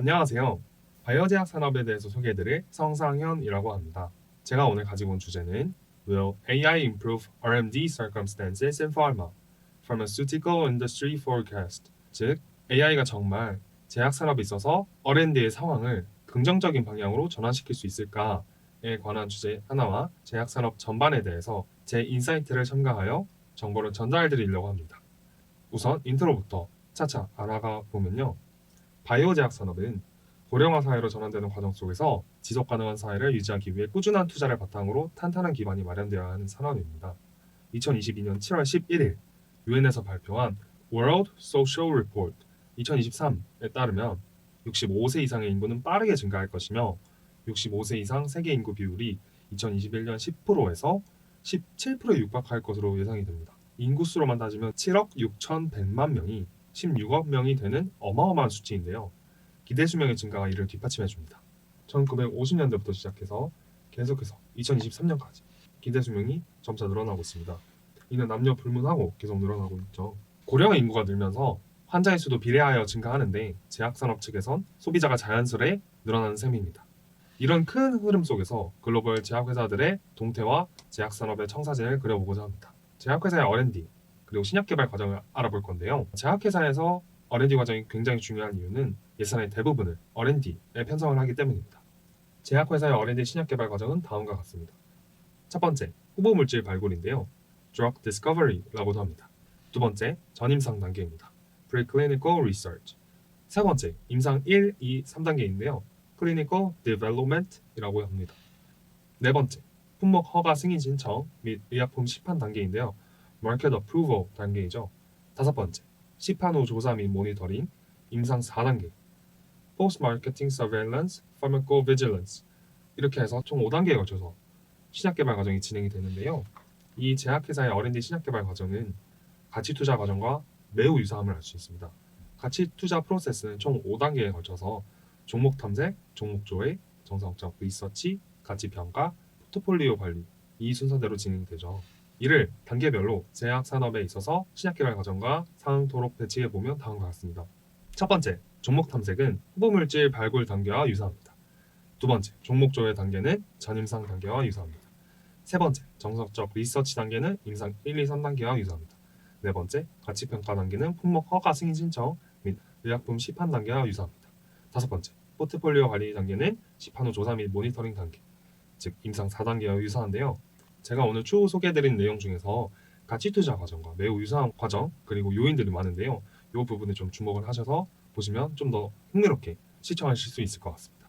안녕하세요. 바이오제약 산업에 대해서 소개해드릴 성상현이라고 합니다. 제가 오늘 가지고 온 주제는 Will AI improve R&D circumstances in pharma? Pharmaceutical Industry Forecast. 즉, AI가 정말 제약 산업에 있어서 R&D의 상황을 긍정적인 방향으로 전환시킬 수 있을까에 관한 주제 하나와 제약 산업 전반에 대해서 제 인사이트를 첨가하여 정보를 전달드리려고 합니다. 우선 인트로부터 차차 알아가 보면요. 바이오 제약 산업은 고령화 사회로 전환되는 과정 속에서 지속 가능한 사회를 유지하기 위해 꾸준한 투자를 바탕으로 탄탄한 기반이 마련되어야 하는 산업입니다. 2022년 7월 11일 유엔에서 발표한 World Social Report 2023에 따르면 65세 이상의 인구는 빠르게 증가할 것이며 65세 이상 세계 인구 비율이 2021년 10%에서 17%에 육박할 것으로 예상이 됩니다. 인구수로만 따지면 7억 6,100만 명이 16억 명이 되는 어마어마한 수치인데요. 기대 수명의 증가가 이를 뒷받침해 줍니다. 1950년대부터 시작해서 계속해서 2023년까지 기대 수명이 점차 늘어나고 있습니다. 이는 남녀 불문하고 계속 늘어나고 있죠. 고령화 인구가 늘면서 환자의 수도 비례하여 증가하는데 제약산업 측에선 소비자가 자연스레 늘어나는 셈입니다. 이런 큰 흐름 속에서 글로벌 제약회사들의 동태와 제약산업의 청사진을 그려보고자 합니다. 제약회사의 R&D 그리고 신약개발 과정을 알아볼 건데요. 제약회사에서 R&D 과정이 굉장히 중요한 이유는 예산의 대부분을 R&D에 편성을 하기 때문입니다. 제약회사의 R&D 신약개발 과정은 다음과 같습니다. 첫 번째, 후보물질 발굴인데요. Drug Discovery라고도 합니다. 두 번째, 전임상 단계입니다. Preclinical Research. 세 번째, 임상 1, 2, 3단계인데요. Clinical Development이라고 합니다. 네 번째, 품목 허가 승인 신청 및 의약품 시판 단계인데요. Market Approval 단계이죠. 다섯 번째, 시판 후 조사 및 모니터링 임상 4단계. Post Marketing Surveillance, Pharmacovigilance 이렇게 해서 총 5단계에 걸쳐서 신약개발 과정이 진행이 되는데요. 이 제약회사의 R&D 신약개발 과정은 가치투자 과정과 매우 유사함을 알 수 있습니다. 가치투자 프로세스는 총 5단계에 걸쳐서 종목 탐색, 종목 조회, 정상적 리서치, 가치평가, 포트폴리오 관리 이 순서대로 진행되죠. 이를 단계별로 제약 산업에 있어서 신약개발 과정과 상응토록 배치해 보면 다음과 같습니다. 첫 번째, 종목 탐색은 후보물질 발굴 단계와 유사합니다. 두 번째, 종목 조회 단계는 전임상 단계와 유사합니다. 세 번째, 정석적 리서치 단계는 임상 1, 2, 3단계와 유사합니다. 네 번째, 가치평가 단계는 품목 허가 승인 신청 및 의약품 시판 단계와 유사합니다. 다섯 번째, 포트폴리오 관리 단계는 시판 후 조사 및 모니터링 단계, 즉 임상 4단계와 유사한데요. 제가 오늘 추후 소개해드린 내용 중에서 가치투자 과정과 매우 유사한 과정 그리고 요인들이 많은데요. 이 부분에 좀 주목을 하셔서 보시면 좀 더 흥미롭게 시청하실 수 있을 것 같습니다.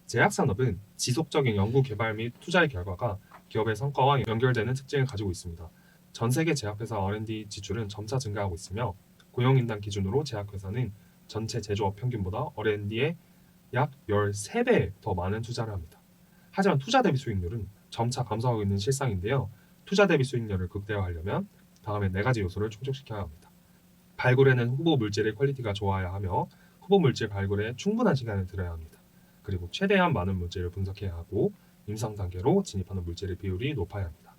제약산업은 지속적인 연구 개발 및 투자의 결과가 기업의 성과와 연결되는 특징을 가지고 있습니다. 전 세계 제약회사 R&D 지출은 점차 증가하고 있으며 고용인당 기준으로 제약회사는 전체 제조업 평균보다 R&D에 약 13배 더 많은 투자를 합니다. 하지만 투자 대비 수익률은 점차 감소하고 있는 실상인데요. 투자 대비 수익률을 극대화하려면 다음에 4가지 요소를 충족시켜야 합니다. 발굴에는 후보 물질의 퀄리티가 좋아야 하며 후보 물질 발굴에 충분한 시간을 들여야 합니다. 그리고 최대한 많은 물질을 분석해야 하고 임상 단계로 진입하는 물질의 비율이 높아야 합니다.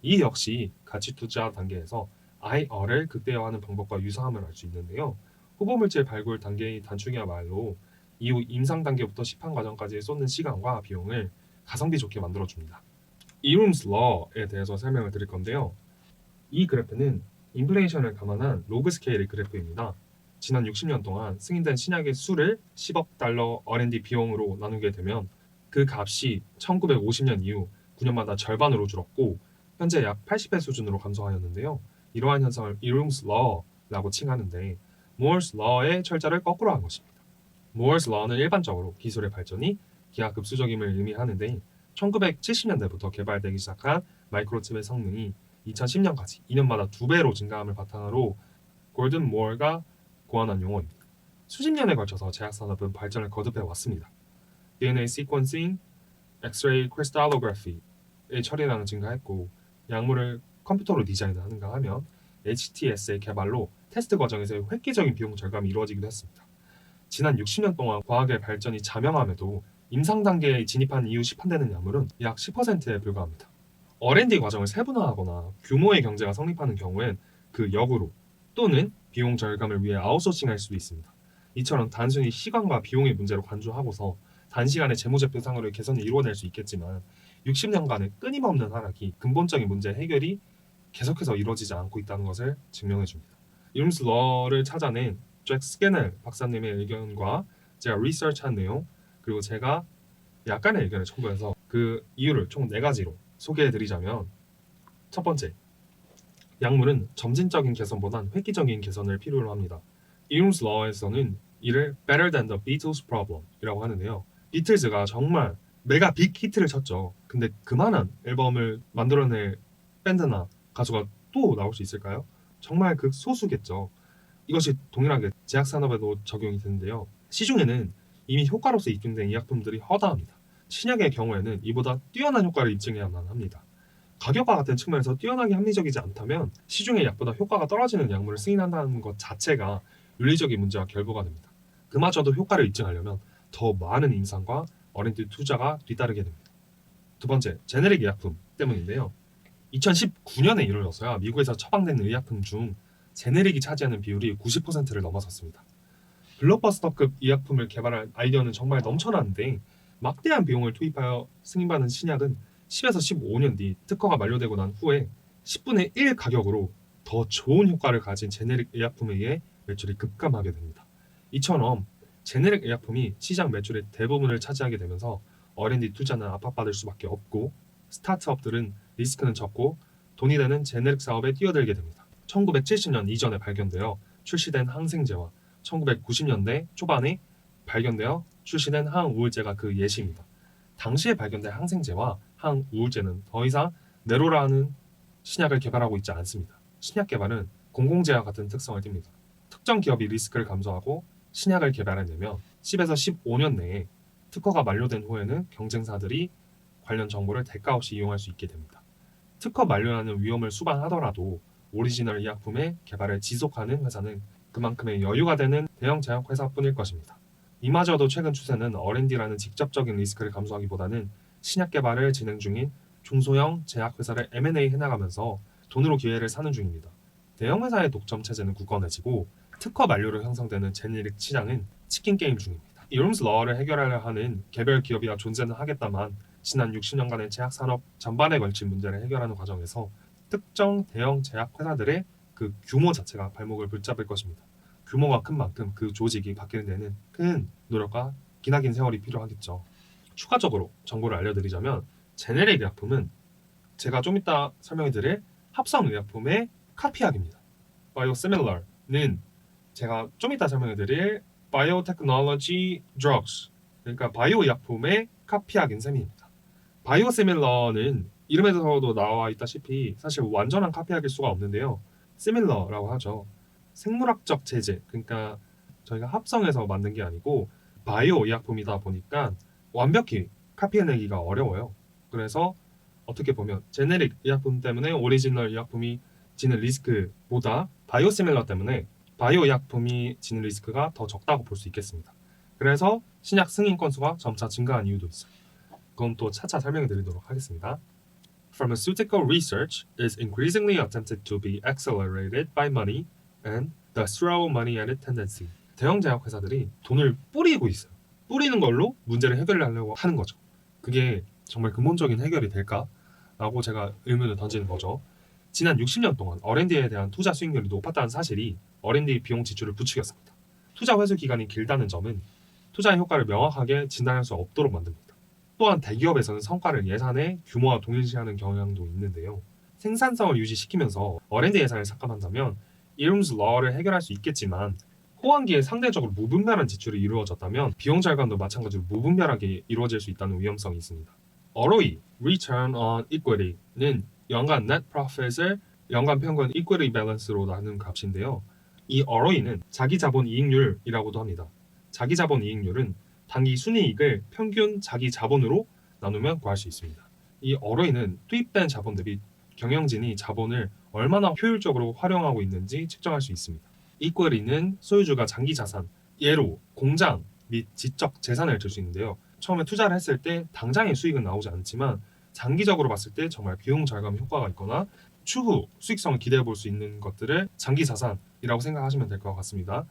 이 역시 가치 투자 단계에서 IR을 극대화하는 방법과 유사함을 알 수 있는데요. 후보 물질 발굴 단계의 단축이야말로 이후 임상 단계부터 시판 과정까지 쏟는 시간과 비용을 가성비 좋게 만들어줍니다. 이룸스 러에 대해서 설명을 드릴 건데요. 이 그래프는 인플레이션을 감안한 로그 스케일의 그래프입니다. 지난 60년 동안 승인된 신약의 수를 10억 달러 R&D 비용으로 나누게 되면 그 값이 1950년 이후 9년마다 절반으로 줄었고 현재 약 80배 수준으로 감소하였는데요. 이러한 현상을 이룸스 러라고 칭하는데 무어스 러의 철자를 거꾸로 한 것입니다. 무어스 러는 일반적으로 기술의 발전이 기하급수적임을 의미하는데 1970년대부터 개발되기 시작한 마이크로칩의 성능이 2010년까지 2년마다 2배로 증가함을 바탕으로 골든 무어가 고안한 용어입니다. 수십 년에 걸쳐서 제약산업은 발전을 거듭해 왔습니다. DNA 시퀀싱, 엑스레이 크리스탈로그래피의 처리량은 증가했고 약물을 컴퓨터로 디자인하는가 하면 HTS의 개발로 테스트 과정에서의 획기적인 비용 절감이 이루어지기도 했습니다. 지난 60년 동안 과학의 발전이 자명함에도 임상 단계에 진입한 이후 시판되는 약물은 약 10%에 불과합니다. R&D 과정을 세분화하거나 규모의 경제가 성립하는 경우엔 그 역으로 또는 비용 절감을 위해 아웃소싱할 수도 있습니다. 이처럼 단순히 시간과 비용의 문제로 간주하고서 단시간에 재무제표상으로의 개선을 이루어낼 수 있겠지만 60년간의 끊임없는 하락이 근본적인 문제 해결이 계속해서 이루어지지 않고 있다는 것을 증명해 줍니다. 이름스 러를 찾아낸 잭 스캐넬 박사님의 의견과 제가 리서치한 내용 그리고 제가 약간의 의견을 첨부해서 그 이유를 총 4가지로 소개해 드리자면 첫 번째, 약물은 점진적인 개선보단 획기적인 개선을 필요로 합니다. 이름스 러에서는 이를 better than the Beatles problem 이라고 하는데요. 비틀즈가 정말 메가 빅 히트를 쳤죠. 근데 그만한 앨범을 만들어낼 밴드나 가수가 또 나올 수 있을까요? 정말 극소수겠죠. 이것이 동일하게 제약 산업에도 적용이 되는데요. 시중에는 이미 효과로서 입증된 의약품들이 허다합니다. 신약의 경우에는 이보다 뛰어난 효과를 입증해야만 합니다. 가격과 같은 측면에서 뛰어나게 합리적이지 않다면 시중의 약보다 효과가 떨어지는 약물을 승인한다는 것 자체가 윤리적인 문제와 결부가 됩니다. 그마저도 효과를 입증하려면 더 많은 임상과 R&D 투자가 뒤따르게 됩니다. 두 번째, 제네릭 의약품 때문인데요. 2019년에 이르러서야 미국에서 처방된 의약품 중 제네릭이 차지하는 비율이 90%를 넘어섰습니다. 블록버스터급 의약품을 개발할 아이디어는 정말 넘쳐나는데 막대한 비용을 투입하여 승인받은 신약은 10에서 15년 뒤 특허가 만료되고 난 후에 10분의 1 가격으로 더 좋은 효과를 가진 제네릭 의약품에 의해 매출이 급감하게 됩니다. 이처럼 제네릭 의약품이 시장 매출의 대부분을 차지하게 되면서 R&D 투자는 압박받을 수밖에 없고 스타트업들은 리스크는 적고 돈이 되는 제네릭 사업에 뛰어들게 됩니다. 1970년 이전에 발견되어 출시된 항생제와 1990년대 초반에 발견되어 출시된 항우울제가 그 예시입니다. 당시에 발견된 항생제와 항우울제는 더 이상 네로라는 신약을 개발하고 있지 않습니다. 신약 개발은 공공재와 같은 특성을 띱니다. 특정 기업이 리스크를 감소하고 신약을 개발해내면 10에서 15년 내에 특허가 만료된 후에는 경쟁사들이 관련 정보를 대가 없이 이용할 수 있게 됩니다. 특허 만료라는 위험을 수반하더라도 오리지널 의약품의 개발을 지속하는 회사는 그만큼의 여유가 되는 대형 제약회사뿐일 것입니다. 이마저도 최근 추세는 R&D라는 직접적인 리스크를 감수하기보다는 신약 개발을 진행 중인 중소형 제약회사를 M&A 해나가면서 돈으로 기회를 사는 중입니다. 대형 회사의 독점 체제는 굳건해지고 특허 만료로 형성되는 제네릭 시장은 치킨 게임 중입니다. 이름스 러를 해결하려 하는 개별 기업이야 존재는 하겠다만 지난 60년간의 제약 산업 전반에 걸친 문제를 해결하는 과정에서 특정 대형 제약 회사들의 그 규모 자체가 발목을 붙잡을 것입니다. 규모가 큰 만큼 그 조직이 바뀌는 데는 큰 노력과 기나긴 세월이 필요하겠죠. 추가적으로 정보를 알려드리자면 제네릭 의약품은 제가 좀 이따 설명해드릴 합성 의약품의 카피약입니다. Biosimilar는 제가 좀 이따 설명해드릴 Biotechnology Drugs, 그러니까 바이오 의약품의 카피약인 셈입니다. 바이오시밀러는 이름에서도 나와 있다시피 사실 완전한 카피약일 수가 없는데요. 시밀러라고 하죠. 생물학적 제제, 그러니까 저희가 합성해서 만든 게 아니고 바이오 의약품이다 보니까 완벽히 카피해내기가 어려워요. 그래서 어떻게 보면 제네릭 의약품 때문에 오리지널 의약품이 지는 리스크보다 바이오시밀러 때문에 바이오 의약품이 지는 리스크가 더 적다고 볼 수 있겠습니다. 그래서 신약 승인 건수가 점차 증가한 이유도 있어요. 그건 또 차차 설명해 드리도록 하겠습니다. Pharmaceutical research is increasingly attempted to be accelerated by money and the throw money at it tendency. 대형 제약 회사들이 돈을 뿌리고 있어요. 뿌리는 걸로 문제를 해결하려고 하는 거죠. 그게 정말 근본적인 해결이 될까? 라고 제가 의문을 던지는 거죠. 지난 60년 동안 R&D에 대한 투자 수익률이 높았다는 사실이 R&D 비용 지출을 부추겼습니다. 투자 회수 기간이 길다는 점은 투자의 효과를 명확하게 진단할 수 없도록 만듭니다. 또한 대기업에서는 성과를 예산의 규모와 동일시하는 경향도 있는데요. 생산성을 유지시키면서 R&D 예산을 삭감한다면 이름스 러를 해결할 수 있겠지만 호황기에 상대적으로 무분별한 지출이 이루어졌다면 비용 절감도 마찬가지로 무분별하게 이루어질 수 있다는 위험성이 있습니다. ROE, Return on Equity는 연간 Net Profit을 연간 평균 Equity Balance로 나눈 값인데요. 이 ROE는 자기자본 이익률이라고도 합니다. 자기자본 이익률은 단기 순이익을 평균 자기 자본으로 나누면 구할 수 있습니다. 이 ROE는 투입된 자본 대비 경영진이 자본을 얼마나 효율적으로 활용하고 있는지 측정할 수 있습니다. 이퀄리는 소유주가 장기 자산, 예로 공장 및 지적 재산을 들 수 있는데요. 처음에 투자를 했을 때 당장의 수익은 나오지 않지만 장기적으로 봤을 때 정말 비용 절감 효과가 있거나 추후 수익성을 기대해 볼 수 있는 것들을 장기 자산이라고 생각하시면 될 것 같습니다.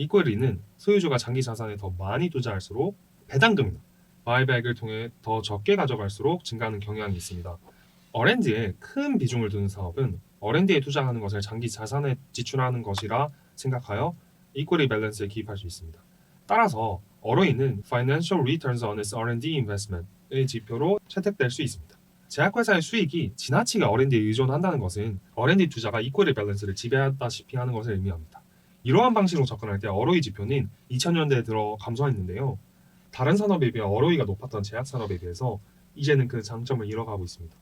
이 쿼리는 소유주가 장기 자산에 더 많이 투자할수록 배당금이나 바이백을 통해 더 적게 가져갈수록 증가하는 경향이 있습니다. R&D에 큰 비중을 두는 사업은 R&D에 투자하는 것을 장기 자산에 지출하는 것이라 생각하여 이퀄리 밸런스에 기입할 수 있습니다. 따라서 ROE는 Financial Returns on its R&D Investment의 지표로 채택될 수 있습니다. 제약회사의 수익이 지나치게 R&D에 의존한다는 것은 R&D 투자가 이퀄리 밸런스를 지배하다시피 하는 것을 의미합니다. 이러한 방식으로 접근할 때 ROE 지표는 2000년대에 들어 감소했는데요. 다른 산업에 비해 ROE가 높았던 제약 산업에 비해서 이제는 그 장점을 잃어가고 있습니다.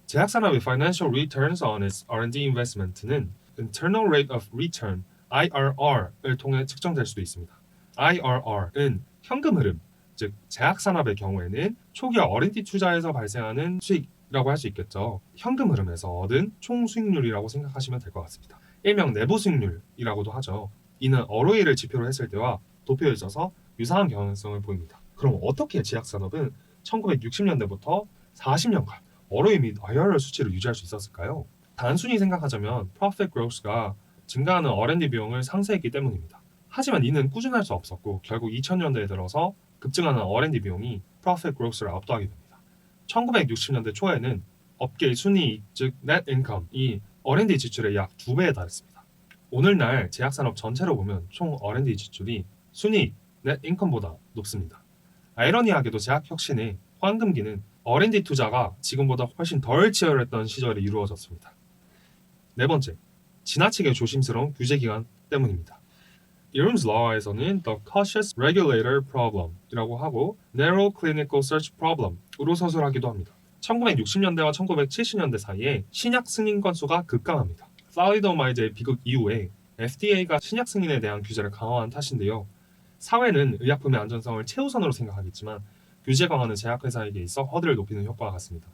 제약 산업의 Financial Returns on its R&D Investment는 Internal Rate of Return (IRR을) 통해 측정될 수도 있습니다. IRR은 현금 흐름, 즉 제약 산업의 경우에는 초기 R&D 투자에서 발생하는 수익이라고 할 수 있겠죠. 현금 흐름에서 얻은 총 수익률이라고 생각하시면 될 것 같습니다. 일명 내부 수익률이라고도 하죠. 이는 ROE를 지표로 했을 때와 도표에 있어서 유사한 경향성을 보입니다. 그럼 어떻게 제약 산업은 1960년대부터 40년간 ROE 및 IRR 수치를 유지할 수 있었을까요? 단순히 생각하자면 Profit Growth가 증가하는 R&D 비용을 상쇄했기 때문입니다. 하지만 이는 꾸준할 수 없었고 결국 2000년대에 들어서 급증하는 R&D 비용이 Profit Growth를 압도하게 됩니다. 1960년대 초에는 업계의 순이익, 즉 Net Income이 R&D 지출의 약 2배에 달했습니다. 오늘날 제약산업 전체로 보면 총 R&D 지출이 순이익, Net Income보다 높습니다. 아이러니하게도 제약 혁신의 황금기는 R&D 투자가 지금보다 훨씬 덜 치열했던 시절에 이루어졌습니다. 네 번째, 지나치게 조심스러운 규제 기관 때문입니다. Ehrum's Law에서는 The Cautious Regulator Problem이라고 하고 Narrow Clinical Search Problem으로 서술하기도 합니다. 1960년대와 1970년대 사이에 신약 승인 건수가 급감합니다. 살리도마이드의 비극 이후에 FDA가 신약 승인에 대한 규제를 강화한 탓인데요. 사회는 의약품의 안전성을 최우선으로 생각하겠지만 규제 강화는 제약회사에게 있어 허들을 높이는 효과가 같습니다.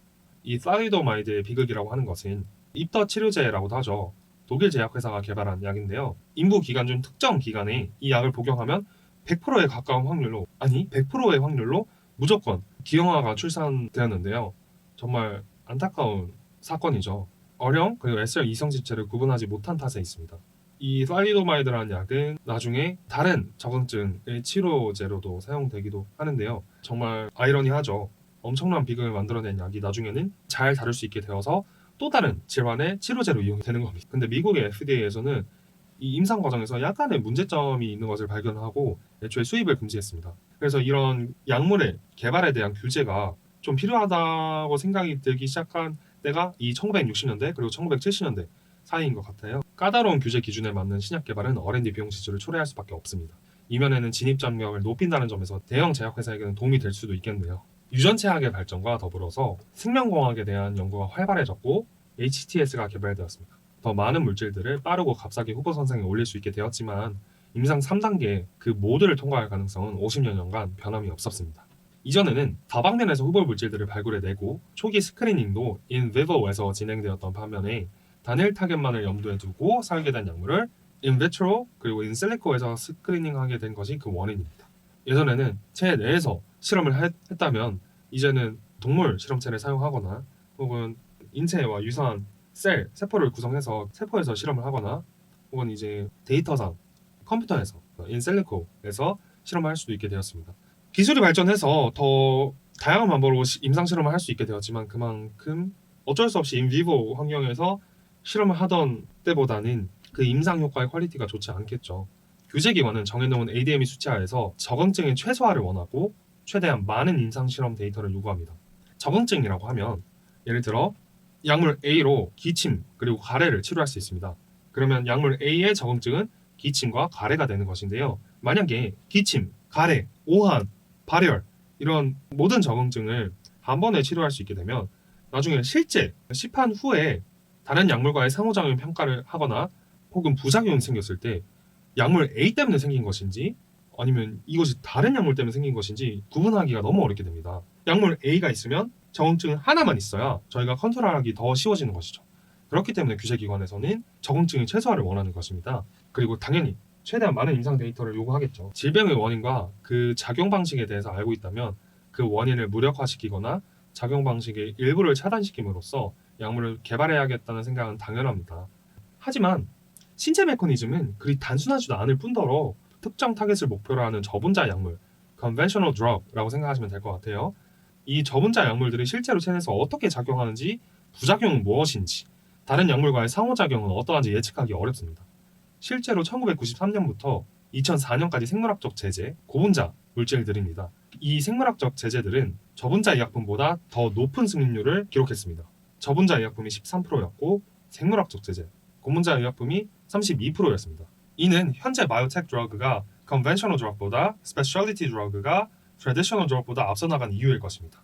이 살리도마이드의 비극이라고 하는 것은 입더 치료제라고도 하죠. 독일 제약회사가 개발한 약인데요. 임부 기간 중 특정 기간에 이 약을 복용하면 100%에 가까운 확률로, 아니 100%의 확률로 무조건 기형아가 출산되었는데요. 정말 안타까운 사건이죠. 어령 그리고 SR 이성질체를 구분하지 못한 탓에 있습니다. 이 살리도마이드라는 약은 나중에 다른 적응증의 치료제로도 사용되기도 하는데요. 정말 아이러니하죠. 엄청난 비극을 만들어낸 약이 나중에는 잘 다룰 수 있게 되어서 또 다른 질환의 치료제로 이용이 되는 겁니다. 근데 미국의 FDA에서는 이 임상 과정에서 약간의 문제점이 있는 것을 발견하고 애초에 수입을 금지했습니다. 그래서 이런 약물의 개발에 대한 규제가 좀 필요하다고 생각이 들기 시작한 때가 이 1960년대 그리고 1970년대 사이인 것 같아요. 까다로운 규제 기준에 맞는 신약 개발은 R&D 비용 지출을 초래할 수밖에 없습니다. 이면에는 진입 장벽을 높인다는 점에서 대형 제약회사에게는 도움이 될 수도 있겠네요. 유전체학의 발전과 더불어서 생명공학에 대한 연구가 활발해졌고 HTS가 개발되었습니다. 더 많은 물질들을 빠르고 값싸게 후보선상에 올릴 수 있게 되었지만 임상 3단계 그 모두를 통과할 가능성은 50여 년간 변함이 없었습니다. 이전에는 다방면에서 후보 물질들을 발굴해내고 초기 스크리닝도 in vivo에서 진행되었던 반면에 단일 타겟만을 염두에 두고 설계된 약물을 in vitro 그리고 in silico에서 스크리닝하게 된 것이 그 원인입니다. 예전에는 체내 내에서 실험을 했다면 이제는 동물 실험체를 사용하거나 혹은 인체와 유사한 세포를 구성해서 세포에서 실험을 하거나 혹은 이제 데이터상 컴퓨터에서 인셀리코에서 실험을 할 수도 있게 되었습니다. 기술이 발전해서 더 다양한 방법으로 임상 실험을 할 수 있게 되었지만 그만큼 어쩔 수 없이 인비보 환경에서 실험을 하던 때보다는 그 임상 효과의 퀄리티가 좋지 않겠죠. 규제기관은 정해놓은 ADME 수치하에서 적응증의 최소화를 원하고 최대한 많은 임상 실험 데이터를 요구합니다. 적응증이라고 하면 예를 들어 약물 A로 기침 그리고 가래를 치료할 수 있습니다. 그러면 약물 A의 적응증은 기침과 가래가 되는 것인데요. 만약에 기침, 가래, 오한, 발열 이런 모든 적응증을 한 번에 치료할 수 있게 되면 나중에 실제 시판 후에 다른 약물과의 상호작용 평가를 하거나 혹은 부작용이 생겼을 때 약물 A 때문에 생긴 것인지 아니면 이것이 다른 약물 때문에 생긴 것인지 구분하기가 너무 어렵게 됩니다. 약물 A가 있으면 적응증은 하나만 있어야 저희가 컨트롤하기 더 쉬워지는 것이죠. 그렇기 때문에 규제기관에서는 적응증의 최소화를 원하는 것입니다. 그리고 당연히 최대한 많은 임상 데이터를 요구하겠죠. 질병의 원인과 그 작용 방식에 대해서 알고 있다면 그 원인을 무력화시키거나 작용 방식의 일부를 차단시킴으로써 약물을 개발해야겠다는 생각은 당연합니다. 하지만 신체 메커니즘은 그리 단순하지도 않을 뿐더러 특정 타겟을 목표로 하는 저분자 약물, conventional drug라고 생각하시면 될 것 같아요. 이 저분자 약물들이 실제로 체내에서 어떻게 작용하는지, 부작용은 무엇인지, 다른 약물과의 상호작용은 어떠한지 예측하기 어렵습니다. 실제로 1993년부터 2004년까지 생물학적 제재, 고분자 물질들입니다. 이 생물학적 제재들은 저분자 의약품보다 더 높은 승인율을 기록했습니다. 저분자 의약품이 13%였고 생물학적 제재, 고분자 의약품이 32%였습니다. 이는 현재 바이오텍 드러그가 컨벤셔널 드러그보다 스페셜리티 드러그가 트래디셔널 드러그보다 앞서 나간 이유일 것입니다.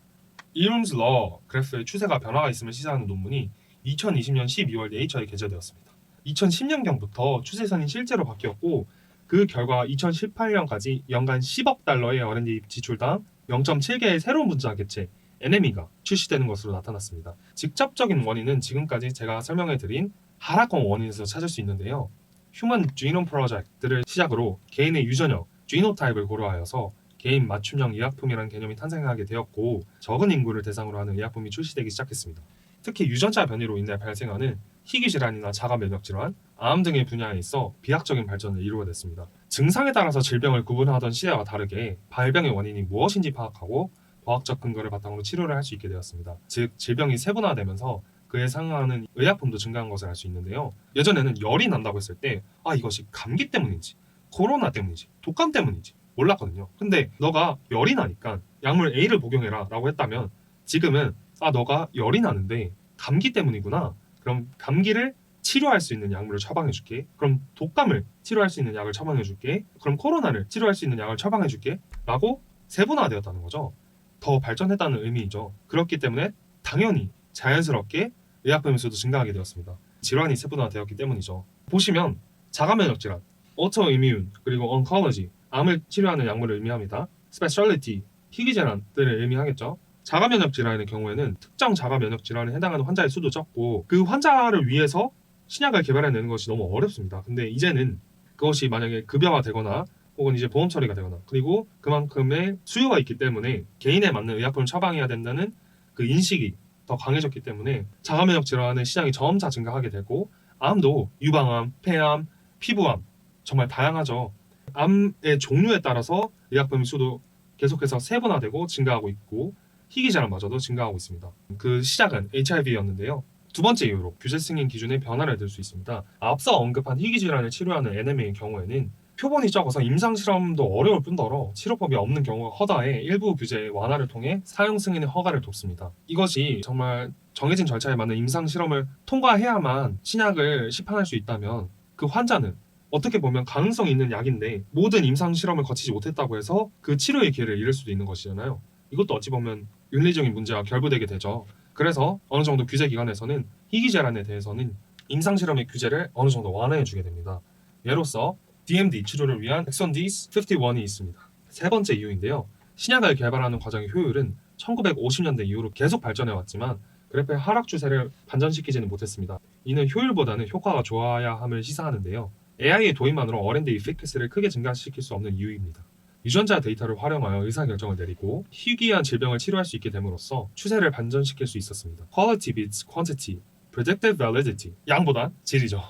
이룸스 러 그래프의 추세가 변화가 있음을 시사하는 논문이 2020년 12월 네이처에 게재되었습니다. 2010년경부터 추세선이 실제로 바뀌었고 그 결과 2018년까지 연간 10억 달러의 R&D 지출당 0.7개의 새로운 분자 객체 NME가 출시되는 것으로 나타났습니다. 직접적인 원인은 지금까지 제가 설명해드린 하락권 원인에서 찾을 수 있는데요. 휴먼 지놈 프로젝트를 시작으로 개인의 유전력, 지노타입을 고려하여서 개인 맞춤형 의약품이라는 개념이 탄생하게 되었고 적은 인구를 대상으로 하는 의약품이 출시되기 시작했습니다. 특히 유전자 변이로 인해 발생하는 희귀 질환이나 자가 면역 질환, 암 등의 분야에 있어 비약적인 발전을 이루어냈습니다. 증상에 따라서 질병을 구분하던 시대와 다르게 발병의 원인이 무엇인지 파악하고 과학적 근거를 바탕으로 치료를 할 수 있게 되었습니다. 즉 질병이 세분화되면서 그에 상응하는 의약품도 증가한 것을 알 수 있는데요. 예전에는 열이 난다고 했을 때 이것이 감기 때문인지 코로나 때문인지 독감 때문인지 몰랐거든요. 근데 너가 열이 나니까 약물 A를 복용해라 라고 했다면 지금은 너가 열이 나는데 감기 때문이구나. 그럼 감기를 치료할 수 있는 약물을 처방해줄게. 그럼 독감을 치료할 수 있는 약을 처방해줄게. 그럼 코로나를 치료할 수 있는 약을 처방해줄게. 라고 세분화되었다는 거죠. 더 발전했다는 의미이죠. 그렇기 때문에 당연히 자연스럽게 의약품의 수도 증가하게 되었습니다. 질환이 세분화되었기 때문이죠. 보시면 자가면역 질환, 오토이뮤, 그리고 oncology, 암을 치료하는 약물을 의미합니다. 스페셜리티, 희귀 질환들을 의미하겠죠. 자가면역 질환의 경우에는 특정 자가면역 질환에 해당하는 환자의 수도 적고 그 환자를 위해서 신약을 개발해내는 것이 너무 어렵습니다. 근데 이제는 그것이 만약에 급여화되거나 혹은 이제 보험 처리가 되거나 그리고 그만큼의 수요가 있기 때문에 개인에 맞는 의약품을 처방해야 된다는 그 인식이 더 강해졌기 때문에 자가면역 질환의 시장이 점차 증가하게 되고 암도 유방암, 폐암, 피부암 정말 다양하죠. 암의 종류에 따라서 의약품의 수도 계속해서 세분화되고 증가하고 있고 희귀 질환마저도 증가하고 있습니다. 그 시작은 HIV였는데요. 두 번째 이유로 규제 승인 기준의 변화를 들 수 있습니다. 앞서 언급한 희귀 질환을 치료하는 NMA의 경우에는 표본이 적어서 임상 실험도 어려울 뿐더러 치료법이 없는 경우가 허다해 일부 규제 완화를 통해 사용 승인의 허가를 뒀습니다. 이것이 정말 정해진 절차에 맞는 임상 실험을 통과해야만 신약을 시판할 수 있다면 그 환자는 어떻게 보면 가능성이 있는 약인데 모든 임상 실험을 거치지 못했다고 해서 그 치료의 기회를 잃을 수도 있는 것이잖아요. 이것도 어찌 보면 윤리적인 문제와 결부되게 되죠. 그래서 어느 정도 규제 기관에서는 희귀 질환에 대해서는 임상 실험의 규제를 어느 정도 완화해 주게 됩니다. 예로서 DMD 치료를 위한 엑선 디스 51이 있습니다. 세 번째 이유인데요. 신약을 개발하는 과정의 효율은 1950년대 이후로 계속 발전해 왔지만 그래프의 하락 추세를 반전시키지는 못했습니다. 이는 효율보다는 효과가 좋아야 함을 시사하는데요. AI의 도입만으로 R&D 이펙트를 크게 증가시킬 수 없는 이유입니다. 유전자 데이터를 활용하여 의사결정을 내리고 희귀한 질병을 치료할 수 있게 됨으로써 추세를 반전시킬 수 있었습니다. Quality beats quantity, predictive validity, 양보다 질이죠.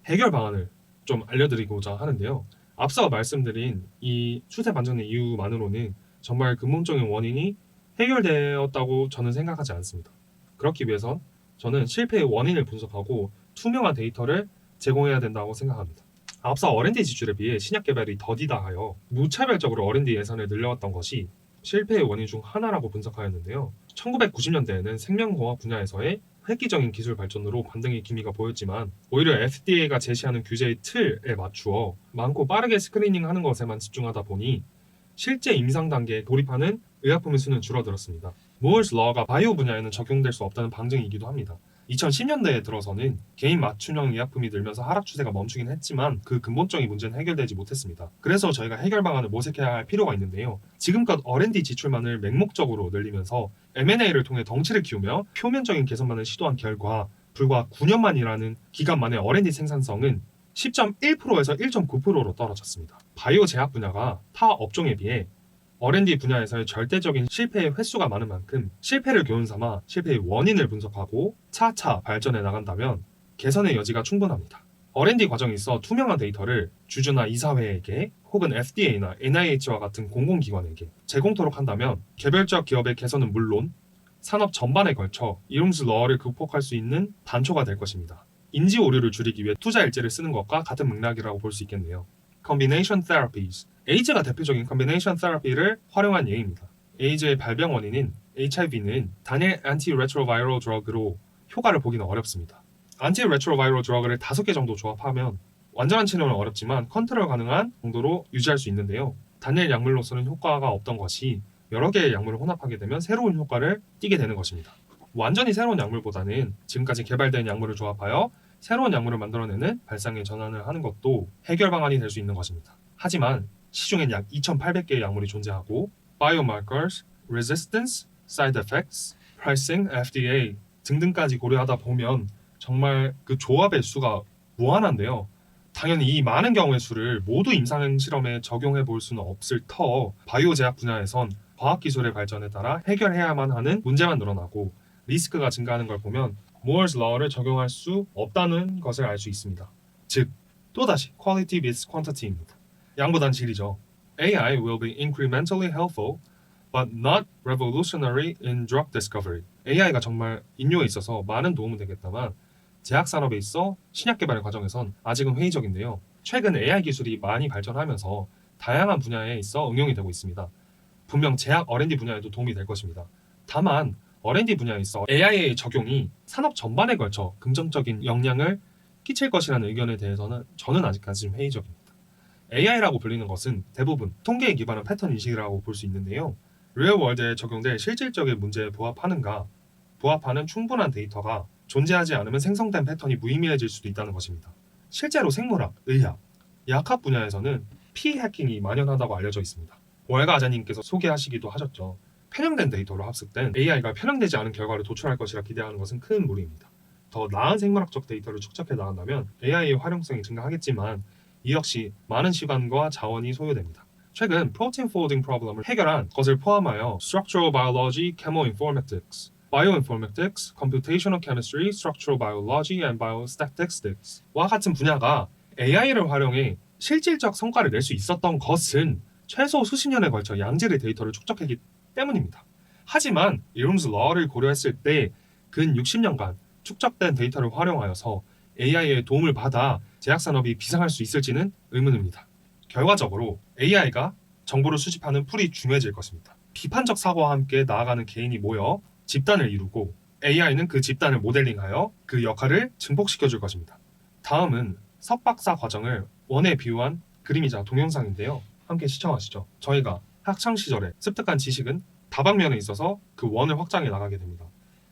해결 방안을 좀 알려드리고자 하는데요. 앞서 말씀드린 이 추세 반전의 이유만으로는 정말 근본적인 원인이 해결되었다고 저는 생각하지 않습니다. 그렇기 위해선 저는 실패의 원인을 분석하고 투명한 데이터를 제공해야 된다고 생각합니다. 앞서 R&D 지출에 비해 신약 개발이 더디다하여 무차별적으로 R&D 예산을 늘려왔던 것이 실패의 원인 중 하나라고 분석하였는데요. 1990년대에는 생명공학 분야에서의 획기적인 기술 발전으로 반등의 기미가 보였지만 오히려 FDA가 제시하는 규제의 틀에 맞추어 많고 빠르게 스크리닝하는 것에만 집중하다 보니 실제 임상 단계에 돌입하는 의약품의 수는 줄어들었습니다. 무얼스 러가 바이오 분야에는 적용될 수 없다는 방증이기도 합니다. 2010년대에 들어서는 개인 맞춤형 의약품이 늘면서 하락 추세가 멈추긴 했지만 그 근본적인 문제는 해결되지 못했습니다. 그래서 저희가 해결 방안을 모색해야 할 필요가 있는데요. 지금껏 R&D 지출만을 맹목적으로 늘리면서 M&A를 통해 덩치를 키우며 표면적인 개선만을 시도한 결과 불과 9년 만이라는 기간 만에 R&D 생산성은 10.1%에서 1.9%로 떨어졌습니다. 바이오 제약 분야가 타 업종에 비해 R&D 분야에서의 절대적인 실패의 횟수가 많은 만큼 실패를 교훈 삼아 실패의 원인을 분석하고 차차 발전해 나간다면 개선의 여지가 충분합니다. R&D 과정이 있어 투명한 데이터를 주주나 이사회에게 혹은 FDA나 NIH와 같은 공공기관에게 제공토록 한다면 개별적 기업의 개선은 물론 산업 전반에 걸쳐 이룸스 러를 극복할 수 있는 단초가 될 것입니다. 인지 오류를 줄이기 위해 투자 일지를 쓰는 것과 같은 맥락이라고 볼 수 있겠네요. Combination Therapies. 에이즈가 대표적인 Combination Therapy를 활용한 예입니다. 에이즈의 발병 원인인 HIV는 단일 안티레트로바이럴 드러그로 효과를 보기는 어렵습니다. 안티레트로바이럴 드러그를 5개 정도 조합하면 완전한 치료는 어렵지만 컨트롤 가능한 정도로 유지할 수 있는데요. 단일 약물로서는 효과가 없던 것이 여러 개의 약물을 혼합하게 되면 새로운 효과를 띠게 되는 것입니다. 완전히 새로운 약물보다는 지금까지 개발된 약물을 조합하여 새로운 약물을 만들어내는 발상의 전환을 하는 것도 해결 방안이 될 수 있는 것입니다. 하지만 시중엔 약 2,800개의 약물이 존재하고 biomarkers, resistance, side effects, pricing, FDA 등등까지 고려하다 보면 정말 그 조합의 수가 무한한데요. 당연히 이 많은 경우의 수를 모두 임상 실험에 적용해 볼 수는 없을 터 바이오 제약 분야에선 과학기술의 발전에 따라 해결해야만 하는 문제만 늘어나고 리스크가 증가하는 걸 보면 Moore's Law를 적용할 수 없다는 것을 알 수 있습니다. 즉, 또다시 quality beats quantity입니다. 양보단 질이죠. AI will be incrementally helpful but not revolutionary in drug discovery. AI가 정말 인류에 있어서 많은 도움은 되겠다만 제약 산업에 있어 신약 개발 과정에선 아직은 회의적인데요. 최근 AI 기술이 많이 발전하면서 다양한 분야에 있어 응용이 되고 있습니다. 분명 제약 R&D 분야에도 도움이 될 것입니다. 다만 R&D 분야에 있어 AI의 적용이 산업 전반에 걸쳐 긍정적인 영향을 끼칠 것이라는 의견에 대해서는 저는 아직까지 좀 회의적입니다. AI라고 불리는 것은 대부분 통계에 기반한 패턴 인식이라고 볼 수 있는데요. 리얼월드에 적용될 실질적인 문제에 부합하는 충분한 데이터가 존재하지 않으면 생성된 패턴이 무의미해질 수도 있다는 것입니다. 실제로 생물학, 의학, 약학 분야에서는 피-해킹이 만연하다고 알려져 있습니다. 월가아자님께서 소개하시기도 하셨죠. 편향된 데이터로 합숙된 AI가 편향되지 않은 결과를 도출할 것이라 기대하는 것은 큰 무리입니다. 더 나은 생물학적 데이터를 축적해 나간다면 AI의 활용성이 증가하겠지만 이 역시 많은 시간과 자원이 소요됩니다. 최근 프로틴 폴딩 프로블럼을 해결한 것을 포함하여 Structural Biology, Chemoinformatics, Bioinformatics, Computational Chemistry, Structural Biology, and Biostatistics와 같은 분야가 AI를 활용해 실질적 성과를 낼 수 있었던 것은 최소 수십 년에 걸쳐 양질의 데이터를 축적했기 때문입니다. 하지만 이룸스 러를 고려했을 때 근 60년간 축적된 데이터를 활용하여서 AI의 도움을 받아 제약산업이 비상할 수 있을지는 의문입니다. 결과적으로 AI가 정보를 수집하는 풀이 중요해질 것입니다. 비판적 사고와 함께 나아가는 개인이 모여 집단을 이루고 AI는 그 집단을 모델링하여 그 역할을 증폭시켜줄 것입니다. 다음은 석박사 과정을 원에 비유한 그림이자 동영상인데요. 함께 시청하시죠. 저희가 학창시절에 습득한 지식은 다방면에 있어서 그 원을 확장해 나가게 됩니다.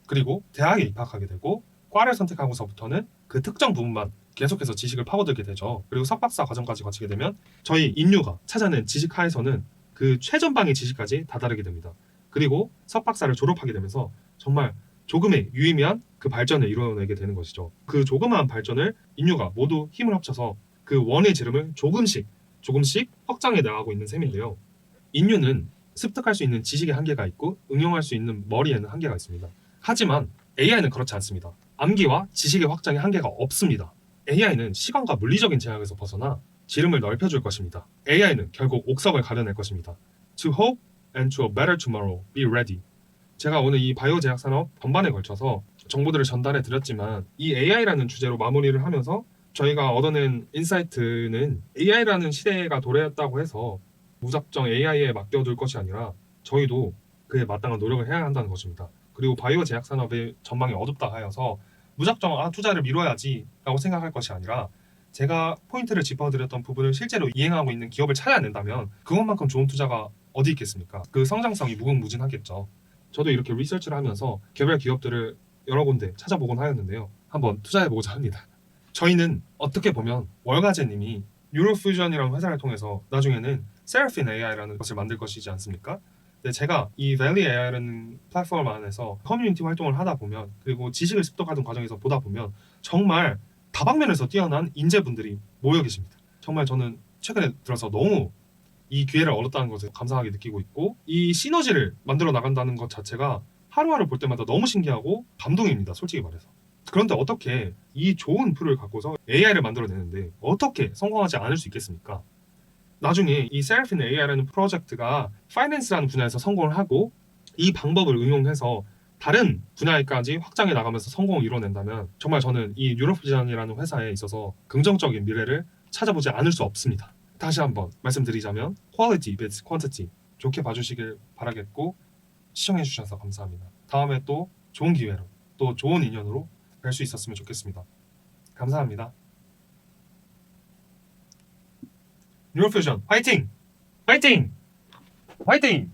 그리고 대학에 입학하게 되고 과를 선택하고서부터는 그 특정 부분만 계속해서 지식을 파고들게 되죠. 그리고 석박사 과정까지 거치게 되면 저희 인류가 찾아낸 지식 하에서는 그 최전방의 지식까지 다다르게 됩니다. 그리고 석박사를 졸업하게 되면서 정말 조금의 유의미한 그 발전을 이루어내게 되는 것이죠. 그 조그마한 발전을 인류가 모두 힘을 합쳐서 그 원의 지름을 조금씩 확장해 나가고 있는 셈인데요. 인류는 습득할 수 있는 지식의 한계가 있고 응용할 수 있는 머리에는 한계가 있습니다. 하지만 AI는 그렇지 않습니다. 암기와 지식의 확장에 한계가 없습니다. AI는 시간과 물리적인 제약에서 벗어나 지름을 넓혀줄 것입니다. AI는 결국 옥석을 가려낼 것입니다. To hope and to a better tomorrow, be ready. 제가 오늘 이 바이오 제약 산업 전반에 걸쳐서 정보들을 전달해 드렸지만 이 AI라는 주제로 마무리를 하면서 저희가 얻어낸 인사이트는 AI라는 시대가 도래했다고 해서 무작정 AI에 맡겨둘 것이 아니라 저희도 그에 마땅한 노력을 해야 한다는 것입니다. 그리고 바이오 제약 산업의 전망이 어둡다 하여서 무작정 투자를 미뤄야지 라고 생각할 것이 아니라 제가 포인트를 짚어드렸던 부분을 실제로 이행하고 있는 기업을 찾아낸다면 그것만큼 좋은 투자가 어디 있겠습니까? 그 성장성이 무궁무진하겠죠. 저도 이렇게 리서치를 하면서 개별 기업들을 여러 군데 찾아보곤 하였는데요. 한번 투자해보고자 합니다. 저희는 어떻게 보면 월가제님이 뉴로퓨전이라는 회사를 통해서 나중에는 세라핀 AI라는 것을 만들 것이지 않습니까? 근데 제가 이 밸리 AI라는 플랫폼 안에서 커뮤니티 활동을 하다 보면 그리고 지식을 습득하는 과정에서 보다 보면 정말 다방면에서 뛰어난 인재분들이 모여 계십니다. 정말 저는 최근에 들어서 너무 이 기회를 얻었다는 것을 감사하게 느끼고 있고 이 시너지를 만들어 나간다는 것 자체가 하루하루 볼 때마다 너무 신기하고 감동입니다. 솔직히 말해서. 그런데 어떻게 이 좋은 툴을 갖고서 AI를 만들어내는데 어떻게 성공하지 않을 수 있겠습니까? 나중에 이 세라핀 AI라는 프로젝트가 파이낸스라는 분야에서 성공을 하고 이 방법을 응용해서 다른 분야에까지 확장해 나가면서 성공을 이뤄낸다면 정말 저는 이 뉴로피전이라는 회사에 있어서 긍정적인 미래를 찾아보지 않을 수 없습니다. 다시 한번 말씀드리자면 quality beats quantity 좋게 봐주시길 바라겠고 시청해 주셔서 감사합니다. 다음에 또 좋은 기회로 또 좋은 인연으로 뵐 수 있었으면 좋겠습니다. 감사합니다. 뉴로퓨전 화이팅! 화이팅! 화이팅!